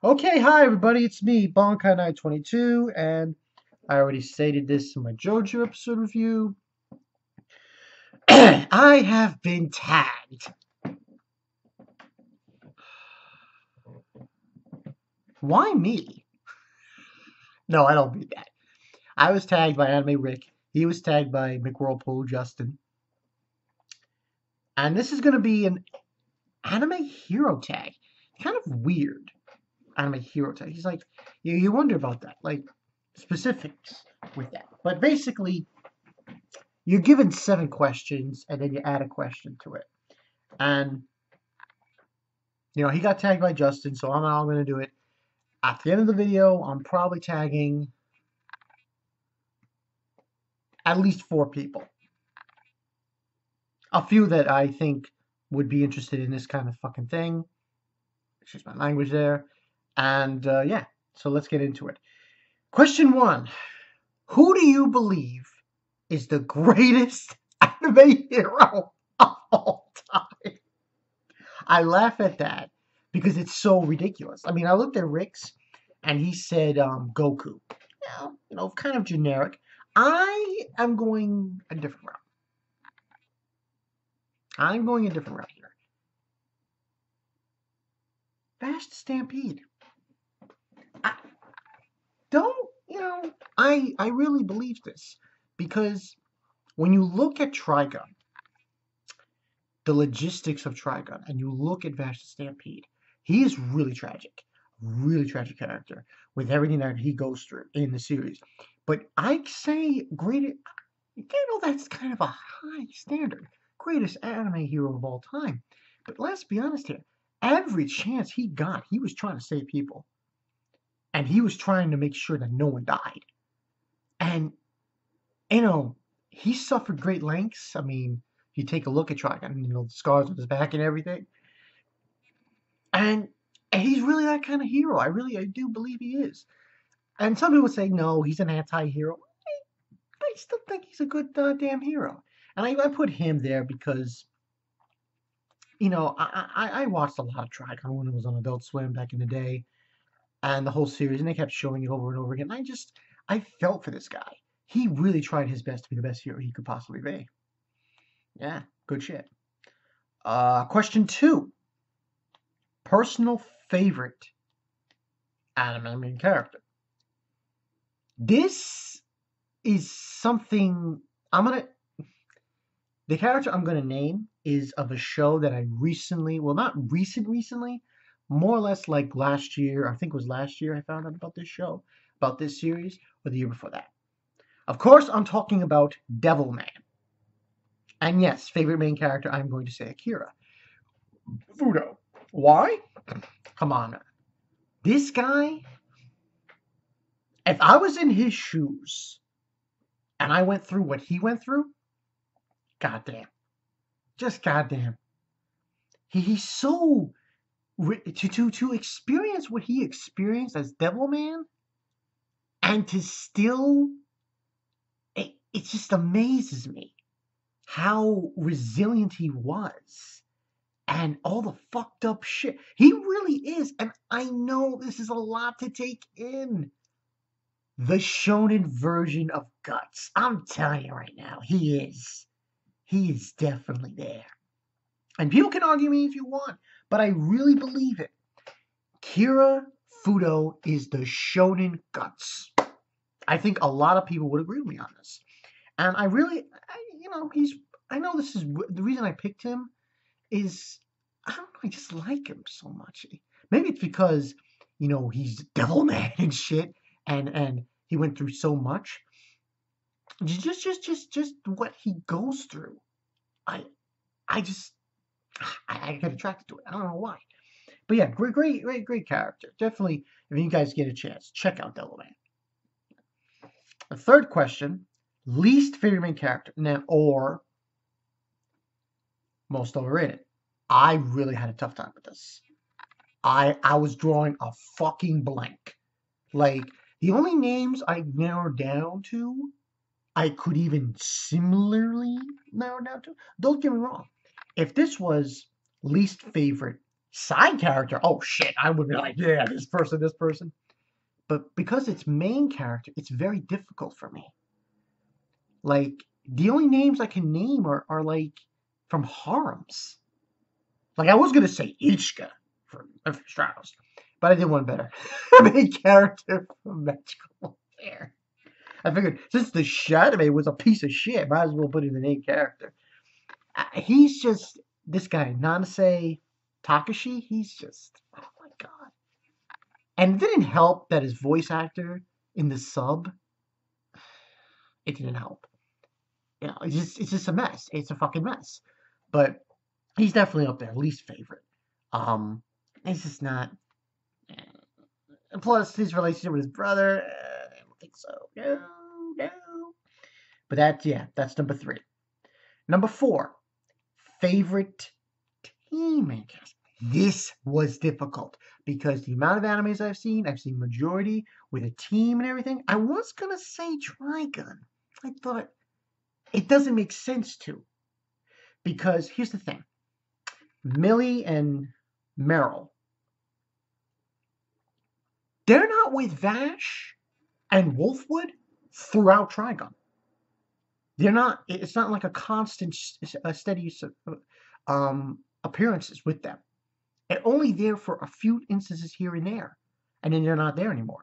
Okay, hi everybody, it's me, Bonkai922, and I already stated this in my JoJo episode review. I have been tagged. Why me? No, I don't mean that. I was tagged by Anime Rick. He was tagged by McWhirlpool Justin. And this is going to be an anime hero tag. Kind of weird anime hero tag. He's like, you wonder about that, like specifics with that. But basically, you're given 7 questions and then you add a question to it. And he got tagged by Justin, so I'm now going to do it. At the end of the video, I'm probably tagging at least 4 people. A few that I think would be interested in this kind of fucking thing. Excuse my language there. And yeah, so let's get into it. Question 1. Who do you believe is the greatest anime hero of all time? I laugh at that because it's so ridiculous. I mean, I looked at Rick's and he said Goku. Kind of generic. I am going a different route. I'm going a different route here. Fast Stampede. I don't, I really believe this because when you look at Trigun, the logistics of Trigun, and you look at Vast Stampede, he is really tragic character with everything that he goes through in the series. But I say that's kind of a high standard. Greatest anime hero of all time. But let's be honest here. Every chance he got, he was trying to save people. And he was trying to make sure that no one died. And, he suffered great lengths. I mean, you take a look at Trigun, the scars on his back and everything. And he's really that kind of hero. I do believe he is. And some people say, no, he's an anti-hero. I still think he's a good damn hero. And I put him there because, I watched a lot of Trigun when it was on Adult Swim back in the day. And the whole series, and they kept showing it over and over again. And I felt for this guy. He really tried his best to be the best hero he could possibly be. Yeah, good shit. Question 2. Personal favorite anime main character. This is something the character I'm gonna name is of a show that I recently, well, not recently, more or less like last year. I think it was last year I found out about this show, about this series, or the year before that. Of course, I'm talking about Devilman. And yes, favorite main character, I'm going to say Akira. Fudo. Why? Come on. This guy, if I was in his shoes and I went through what he went through, goddamn. Just goddamn. He's so to experience what he experienced as Devilman, and to still, it just amazes me how resilient he was and all the fucked up shit. He really is, and I know this is a lot to take in. The shonen version of Guts. I'm telling you right now, he is. He is definitely there. And people can argue me if you want, but I really believe it. Kira Fudo is the shonen Guts. I think a lot of people would agree with me on this. And I know this is the reason I picked him is, I don't know, I just like him so much. Maybe it's because, he's Devilman and shit, and he went through so much. Just what he goes through. I get attracted to it. I don't know why. But yeah, great character. Definitely, if you guys get a chance, check out Devilman. The third question, least favorite main character. Now, or most overrated. I really had a tough time with this. I was drawing a fucking blank. Like, the only names I narrowed down to, I could even similarly narrow down to. Don't get me wrong. If this was least favorite Side character, oh shit, I would be like, yeah, this person, this person. But because it's main character, it's very difficult for me. Like, the only names I can name are like from harems. Like, I was gonna say Ichika from Stratos, but I did one better. Main character from Magical Fair. I figured since the anime was a piece of shit, might as well put in the main character. He's just this guy, Nanase Takashi. He's just, oh my god. And it didn't help that his voice actor in the sub, it didn't help. You know, it's just a mess. It's a fucking mess. But he's definitely up there, least favorite. It's just not. Plus, his relationship with his brother, I don't think so. No, no. But that's number 3. Number 4, favorite team and cast. This was difficult because the amount of animes I've seen majority with a team and everything. I was gonna say Trigun. I thought it doesn't make sense to, because here's the thing: Millie and Meryl, they're not with Vash and Wolfwood throughout Trigun. They're not. It's not like a constant, steady appearances with them. They're only there for a few instances here and there, and then they're not there anymore.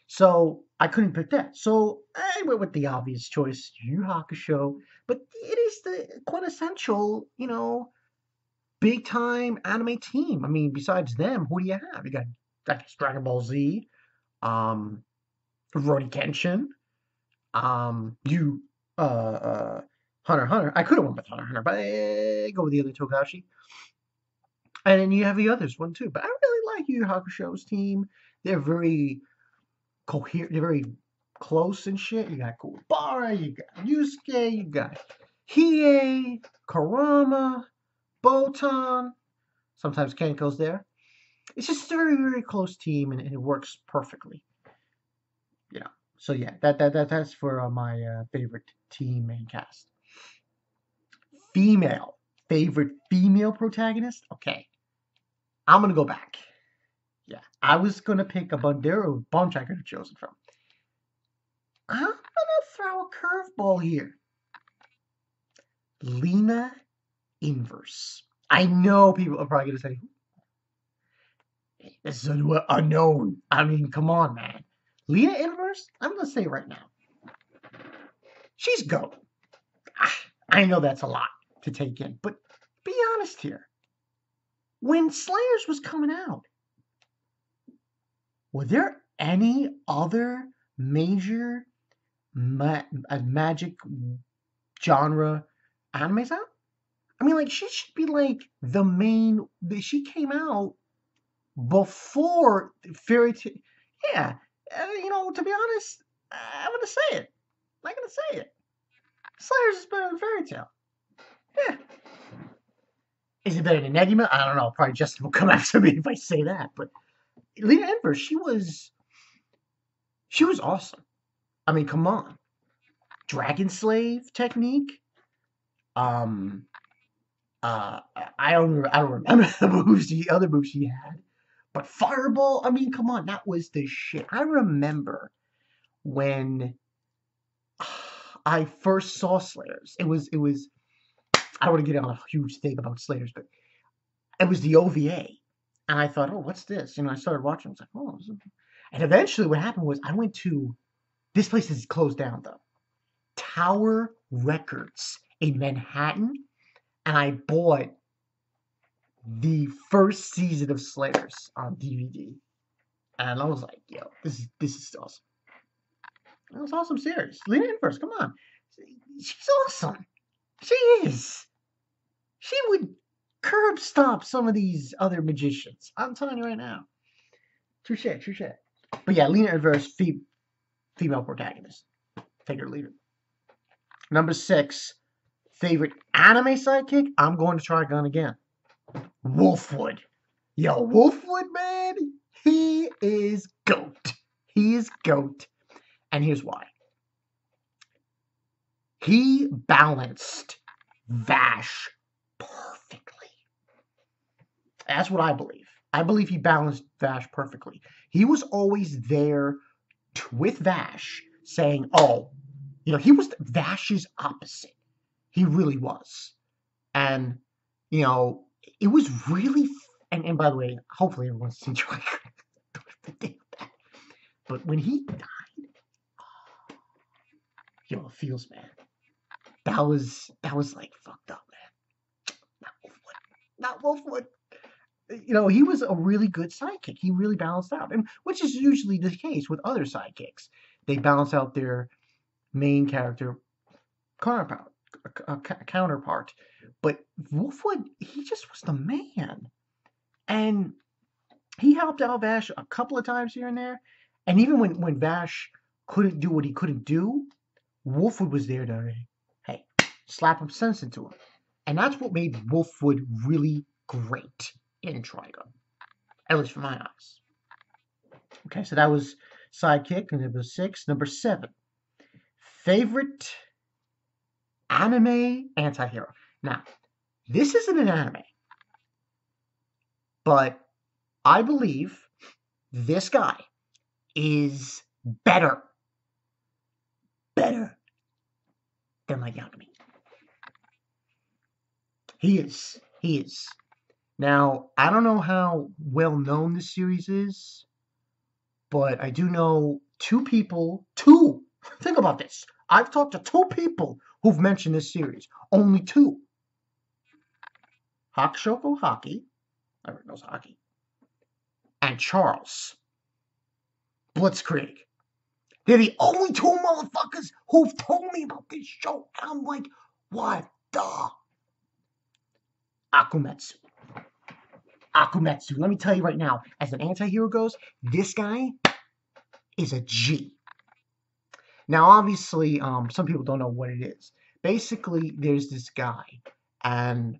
So I couldn't pick that. So I went with the obvious choice, Yu Hakusho. But it is the quintessential, big time anime team. I mean, besides them, who do you have? You got, I guess, Dragon Ball Z, Rurouni Kenshin, you, Hunter x Hunter. I could have went with Hunter x Hunter, but I go with the other Togashi. And then you have the others one too. But I really like Yu Hakusho's team. They're very coherent. They're very close and shit. You got Kuwabara, you got Yusuke, you got Hiei, Karama, Botan. Sometimes Kenko's there. It's just a very, very close team, and it works perfectly. So yeah, that's for my favorite team main cast. Favorite female protagonist. Okay, I'm gonna go back. Yeah, I was gonna pick a bunch. There were a bunch I could have chosen from. I'm gonna throw a curveball here. Lena Inverse. I know people are probably gonna say, this is unknown. I mean, come on, man. Lena Inverse, I'm gonna say right now, she's GOAT. I know that's a lot to take in, but be honest here. When Slayers was coming out, were there any other major magic genre animes out? I mean, like, she should be like the main. She came out before Fairy Tail. Yeah, to be honest, I'm gonna say it. I'm gonna say it. Slayers is better than Fairy Tail. Yeah. Is it better than Negima? I don't know. Probably Justin will come after me if I say that. But Lena Inverse, she was awesome. I mean, come on. Dragon Slave technique. I don't remember the other moves she had. But Fireball, I mean, come on, that was the shit. I remember when I first saw Slayers. It was I don't want to get on a huge thing about Slayers, but it was the OVA. And I thought, oh, what's this? I started watching. I was like, oh. And eventually what happened was I went to, this place is closed down though, Tower Records in Manhattan. And I bought the first season of Slayers on DVD. And I was like, yo, this is awesome. It was awesome series. Lena Inverse, come on. She's awesome. She is. She would curb stomp some of these other magicians. I'm telling you right now. Touche. But yeah, Lena Inverse, female protagonist. Take her or leave it. Number 6, favorite anime sidekick. I'm going to Trigun again. Wolfwood. Yo, Wolfwood, man, he is GOAT. He is GOAT. And here's why. He balanced Vash perfectly. That's what I believe. I believe he balanced Vash perfectly. He was always there with Vash, saying, "Oh, he was Vash's opposite. He really was." And you know, it was really. And by the way, hopefully everyone's seen Striker. But when he died, it feels, man. That was like fucked up, man. Not Wolfwood. He was a really good sidekick. He really balanced out, and which is usually the case with other sidekicks. They balance out their main character counterpart. Counterpart. But Wolfwood, he just was the man, and he helped out Vash a couple of times here and there. And even when Vash couldn't do what he couldn't do, Wolfwood was there to, hey, slap some sense into him. And that's what made Wolfwood really great in Trigun, at least from my eyes. Okay, so that was Sidekick, number 6. Number 7, favorite anime anti-hero. Now, this isn't an anime, but I believe this guy is better than Light Yagami. He is. Now, I don't know how well known this series is, but I do know two, think about this. I've talked to 2 people who've mentioned this series. Only 2. Haoshoku Haki, everyone knows Haki, and Charles Blitzkrieg. They're the only 2 motherfuckers who've told me about this show. And I'm like, what the? Akumetsu. Let me tell you right now, as an anti-hero goes, this guy is a G. Now, obviously, some people don't know what it is. Basically, there's this guy, and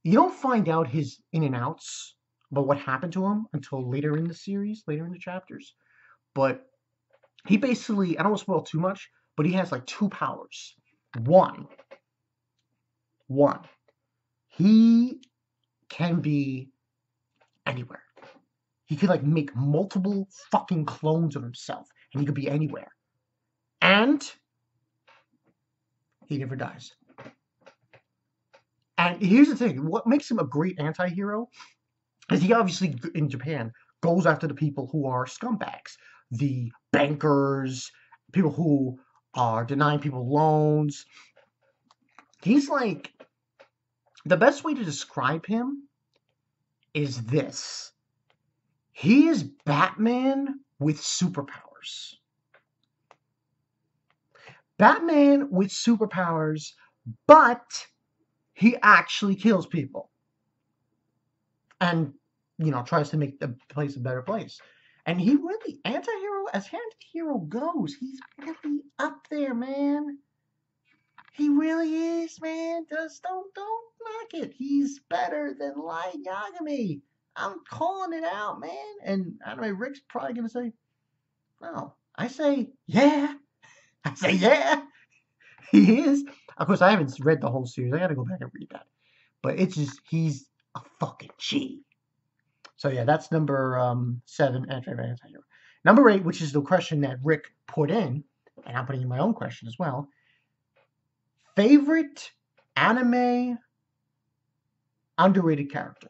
you don't find out his in and outs about what happened to him until later in the series, later in the chapters. But he basically, I don't want to spoil too much, but he has like 2 powers. One, he can be anywhere. He could like make multiple fucking clones of himself, and he could be anywhere. And he never dies. And here's the thing, what makes him a great anti-hero is he obviously, in Japan, goes after the people who are scumbags. The bankers, people who are denying people loans. He's like, the best way to describe him is this. He is Batman with superpowers. Batman with superpowers, but he actually kills people. And, tries to make the place a better place. And he really, as anti-hero goes, he's really up there, man. He really is, man. Just don't knock it. He's better than Light Yagami. I'm calling it out, man. And Anime Rick's probably gonna say, no. I say, yeah. He is. Of course, I haven't read the whole series. I gotta go back and read that. But it's just, he's a fucking G. So yeah, that's number 7, anti-hero. Number 8, which is the question that Rick put in, and I'm putting in my own question as well. Favorite anime underrated character.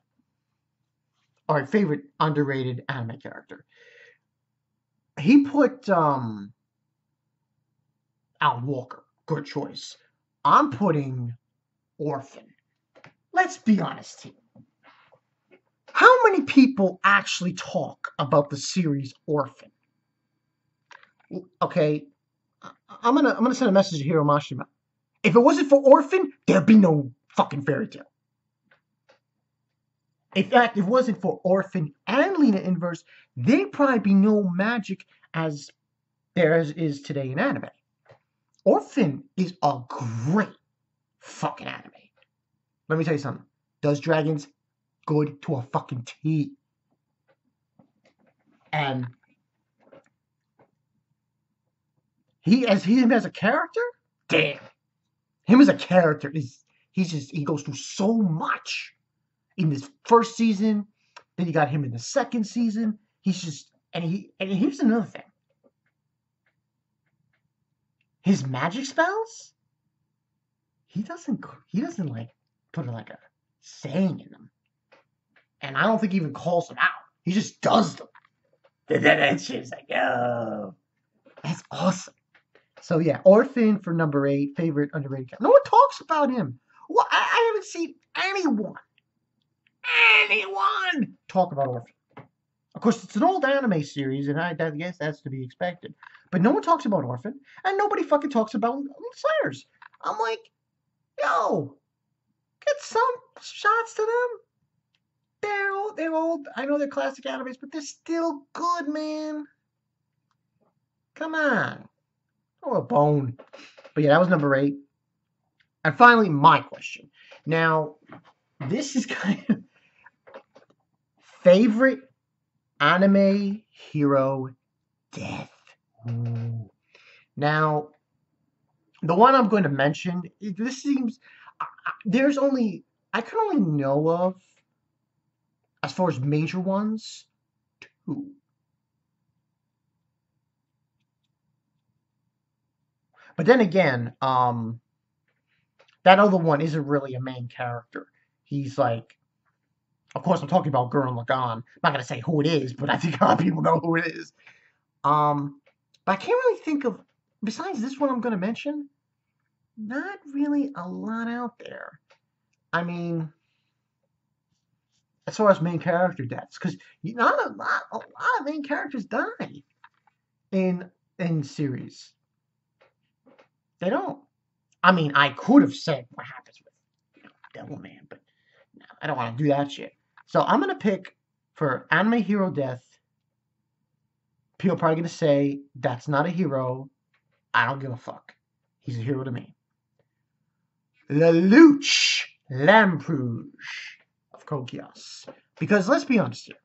Alright, favorite underrated anime character. He put Alan Walker. Good choice. I'm putting Orphan. Let's be honest here. How many people actually talk about the series Orphan? Okay, I'm gonna send a message to Hiro Mashima. If it wasn't for Orphan, there'd be no fucking fairy tale. In fact, if it wasn't for Orphan and Lena Inverse, there'd probably be no magic as there is today in anime. Orphan is a great fucking anime. Let me tell you something. Does dragons good to a fucking T. And him as a character, damn. Him as a character he goes through so much in this first season, Then you got him in the second season. He's just and here's another thing. His magic spells, he doesn't like put like a saying in them. And I don't think he even calls them out. He just does them. And then that shit's like, oh, that's awesome. So yeah, Orphan for number 8, favorite underrated character. No one talks about him. Well, I haven't seen anyone talk about Orphan. Of course, it's an old anime series, and I guess that's to be expected. But no one talks about Orphan, and nobody fucking talks about Slayers. I'm like, yo, get some shots to them. They're old. I know they're classic animes, but they're still good, man. Come on. Oh, a bone. But yeah, that was number 8. And finally, my question. Now, this is kind of favorite anime hero death. Ooh. Now, the one I'm going to mention, this seems, I can only know of, as far as major ones, 2. But then again, that other one isn't really a main character. He's like, of course, I'm talking about Gurren Lagann. I'm not gonna say who it is, but I think a lot of people know who it is. But I can't really think of, besides this one I'm gonna mention, not really a lot out there. I mean, as far as main character deaths, because not a lot of main characters die in series. They don't. I mean, I could have said what happens with Devilman, but no, I don't want to do that shit. So I'm gonna pick for anime hero death. People are probably gonna say that's not a hero. I don't give a fuck. He's a hero to me. Lelouch Lamperouge of Code Geass. Because let's be honest here.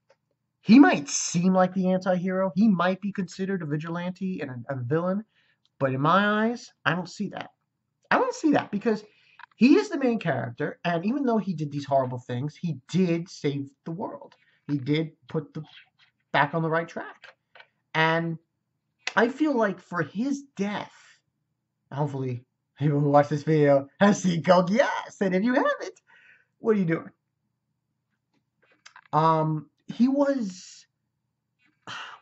He might seem like the anti-hero. He might be considered a vigilante and a villain. But in my eyes, I don't see that. I don't see that because he is the main character. And even though he did these horrible things, he did save the world. He did put the back on the right track. And I feel like for his death, hopefully people who watch this video have seen Code Geass. And if you haven't, what are you doing? He was,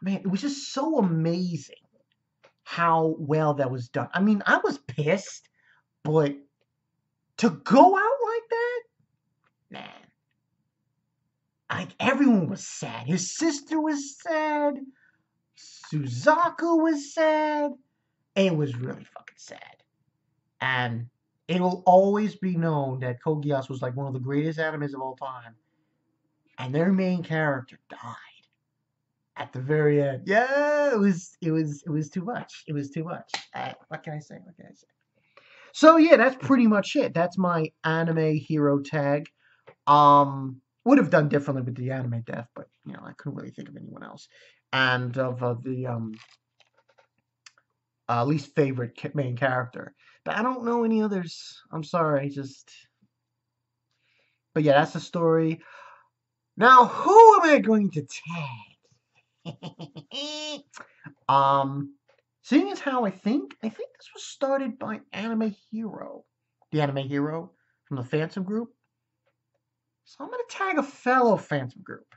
man, it was just so amazing how well that was done. I mean, I was pissed, but to go out like that, man, like everyone was sad. His sister was sad. Suzaku was sad. It was really fucking sad. And it will always be known that Code Geass was like one of the greatest animes of all time. And their main character died at the very end. Yeah, it was too much. It was too much. What can I say? What can I say? So yeah, that's pretty much it. That's my anime hero tag. Would have done differently with the anime death, but you know, I couldn't really think of anyone else. And of the least favorite main character, but I don't know any others. I'm sorry, just. But yeah, that's the story. Now, who am I going to tag? Seeing as how I think this was started by Anime Hero, the Anime Hero from the Phantom Group. So I'm going to tag a fellow Phantom Group.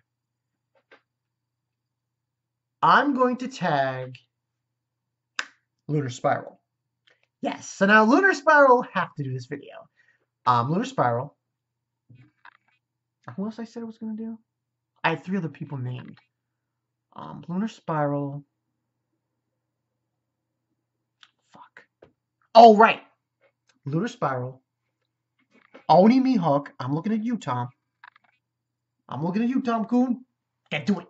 I'm going to tag Lunar Spiral. Yes, so now Lunar Spiral have to do this video. Lunar Spiral. Who else I said I was going to do? I had 3 other people named. Lunar Spiral. Fuck. Oh, right. Lunar Spiral. Oni-mihawk. I'm looking at you, Tom. I'm looking at you, Tom Kuhn. Can't do it.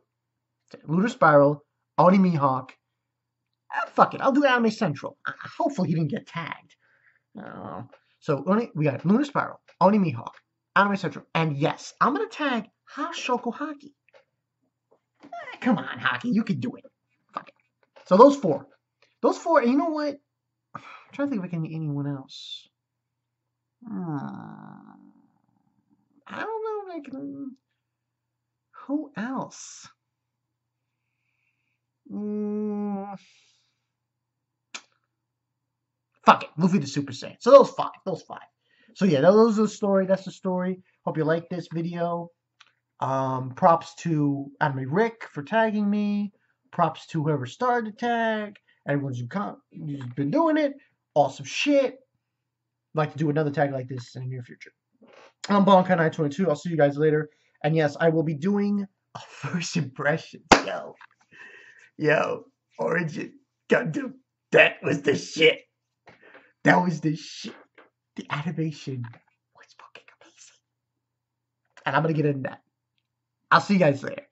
Lunar Spiral. Oni-mihawk. Fuck it. I'll do Anime Central. Hopefully he didn't get tagged. So we got Lunar Spiral. Oni-mihawk. Anime Central. And yes, I'm going to tag haoshoku haki. Come on, Haki, you can do it. Fuck it. So those 4. Those 4, and you know what? I'm trying to think if I can get anyone else. I don't know if I can. Who else? Mm, fuck it. Luffy the Super Saiyan. So those five. Those five. So yeah, those are the story. That's the story. Hope you like this video. Props to Anime Rick for tagging me. Props to whoever started the tag. Everyone's who's been doing it. Awesome shit. I'd like to do another tag like this in the near future. I'm Bonkai922. I'll see you guys later. And yes, I will be doing a first impressions. Yo, Origin Gundam. That was the shit. That was the shit. The animation was fucking amazing. And I'm gonna get into that. I'll see you guys later.